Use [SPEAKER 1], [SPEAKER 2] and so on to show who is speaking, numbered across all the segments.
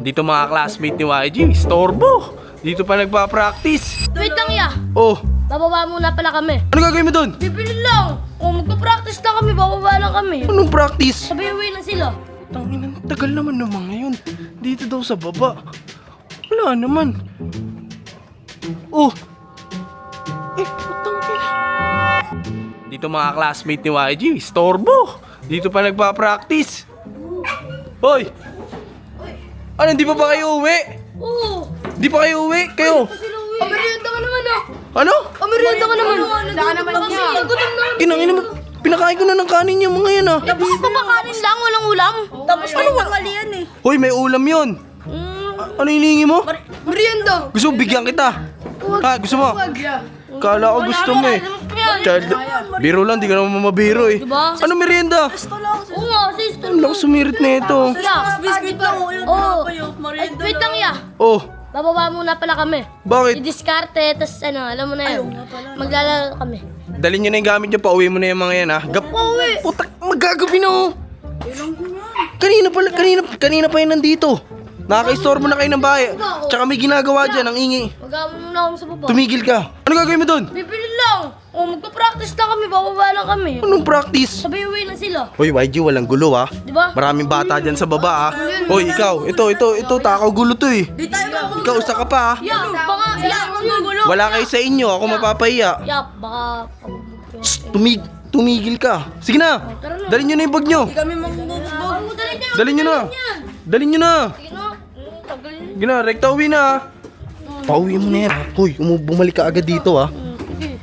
[SPEAKER 1] Dito mga classmate ni YG, istorbo. Dito pa nagpa-practice.
[SPEAKER 2] Wait lang ya.
[SPEAKER 1] Oh,
[SPEAKER 2] Bababa muna pala kami.
[SPEAKER 1] ano gagawin mo doon?
[SPEAKER 2] Bibili lang. Magpa-practice lang kami. Bababa lang kami.
[SPEAKER 1] Anong practice?
[SPEAKER 2] Sabi uwi na sila.
[SPEAKER 1] Tangina, tagal naman ng mga yun. Dito daw sa baba. Wala naman. Oh. Tangina. Dito mga classmate ni YG, istorbo. Dito pa nagpa-practice. Hoy! Ano, hindi pa ba kayo uwi?
[SPEAKER 2] Oo.
[SPEAKER 1] Di pa kayo uwi? Kayo?
[SPEAKER 2] Sila uwi. Amerienda ka naman ah.
[SPEAKER 1] Ano?
[SPEAKER 2] Amerienda ka naman. Wala naman niya. Gutom na.
[SPEAKER 1] Kinangina mo. Pinakain ko na ng kanin yung mga yan ah.
[SPEAKER 2] Tapos papakanin lang, walang ulam. Tapos ano wakali yan eh.
[SPEAKER 1] Hoy, may ulam yun. Ano hinihingi mo?
[SPEAKER 2] Merienda.
[SPEAKER 1] Gusto mo bigyan kita? Ha, gusto mo? Kala ko gusto mo eh. Child, biro lang, di ka naman mabiro eh.
[SPEAKER 2] Diba?
[SPEAKER 1] Ano merienda?
[SPEAKER 2] Oo nga, sister.
[SPEAKER 1] Ang lakas sumirit na ito.
[SPEAKER 2] Biscuit lang. Oo. Wait lang ya.
[SPEAKER 1] Oh,
[SPEAKER 2] Bababa muna pala kami.
[SPEAKER 1] bakit?
[SPEAKER 2] I-discarte, tapos ano, alam mo na yun. Maglalaro kami.
[SPEAKER 1] Dalhin nyo na yung gamit nyo, pauwi mo na yung mga yan ha.
[SPEAKER 2] Pauwi.
[SPEAKER 1] Putak, magagabi na oh. Kanina pa yan nandito. Nakaka-istorbo na kayo ng bahay. Tsaka may ginagawa dyan, ang ingi.
[SPEAKER 2] Mag-aamon muna kami sa baba.
[SPEAKER 1] Tumigil ka. Ano gagawin mo doon?
[SPEAKER 2] Bibili lang. Magpa-practice lang kami, bababa lang kami.
[SPEAKER 1] Anong practice?
[SPEAKER 2] Sabi uwi na sila.
[SPEAKER 1] Hoy, YG, walang gulo ha.
[SPEAKER 2] Diba?
[SPEAKER 1] Maraming bata dyan sa baba ha. Hoy, ikaw, ito, takaw gulo to eh. Ikaw, isa ka pa ha.
[SPEAKER 2] Ya, baka, magugulo.
[SPEAKER 1] Wala kayo sa inyo, ako mapapahiya.
[SPEAKER 2] Ya, baka,
[SPEAKER 1] Tumigil ka. Sige na, dalhin nyo na yung bag nyo.
[SPEAKER 2] kami magbubog.
[SPEAKER 1] Dalhin nyo na. Dalhin nyo na.
[SPEAKER 2] Sige na. Tagal yun.
[SPEAKER 1] Sige na, rekta uwi na ha. Pauwi mo na yan ha. Hoy, bumalik ka agad dito ha.
[SPEAKER 2] Sige.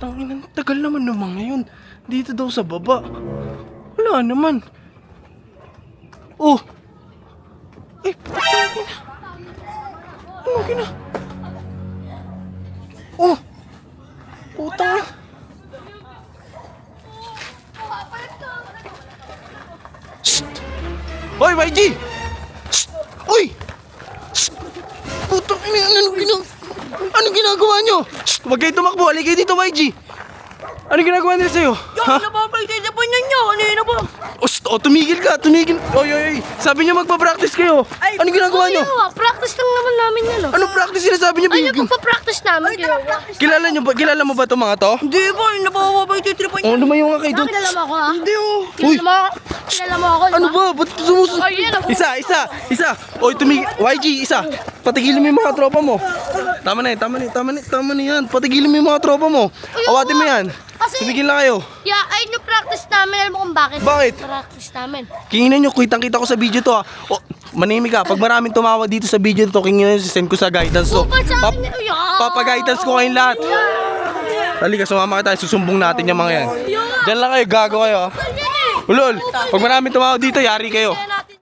[SPEAKER 1] Tangina, tagal naman ng mga yun. Dito daw sa baba. Wala naman. Oh. Eh, tangina. Ano gina? Oh. Putang na. Shh! Hoy, YG! Shh! Uy! Shh! Putang ina, anong ginagawa nyo? Shh! Huwag kayo tumakbo, halika kayo dito, YG! Anong ginagawa nila sa'yo? Ha?
[SPEAKER 2] Napapagay sa panyan niyo. Ano yun na ba?
[SPEAKER 1] Tumigil ka, tumigil. Oy. Sabi niyo magpa-practice kayo. Anong ginagawa nyo?
[SPEAKER 2] Practice lang naman namin yan.
[SPEAKER 1] Anong practice sinasabi niyo?
[SPEAKER 2] Ayun, pagpa-practice namin.
[SPEAKER 1] Kilala mo ba itong mga to?
[SPEAKER 2] Hindi ba? Napapabay sa tripan.
[SPEAKER 1] Oh, lumayo nga kayo doon.
[SPEAKER 2] Kilala mo ako ha?
[SPEAKER 1] Hindi oh.
[SPEAKER 2] Kilala mo ako? Kilala mo ako,
[SPEAKER 1] Ano ba? Ba't sumusunod?
[SPEAKER 2] Ayun ako.
[SPEAKER 1] Isa. Oy, YG, isa. Patigilin mo yung mga tropa mo. Tama na yan. Patigilin mo yung mga tropa mo. Awatin mo yan.
[SPEAKER 2] Kasi-
[SPEAKER 1] Tumigil na kayo.
[SPEAKER 2] Yeah, ayun yung practice namin. Alam mo kung bakit?
[SPEAKER 1] Bakit?
[SPEAKER 2] Practice namin.
[SPEAKER 1] Kinginan nyo, kitang-kita ko sa video to ha. O, manimig ka. Pag maraming tumawag dito sa video to, kinginan nyo, send ko sa guidance to.
[SPEAKER 2] Ba't sa akin?
[SPEAKER 1] Papa-guidance ko kayong lahat. Halika, sumama ka tayo. Susumbong natin yung mga yan. Diyan lang kayo, gago kayo ha. Ulol, pag maraming tumawag dito, yari kayo.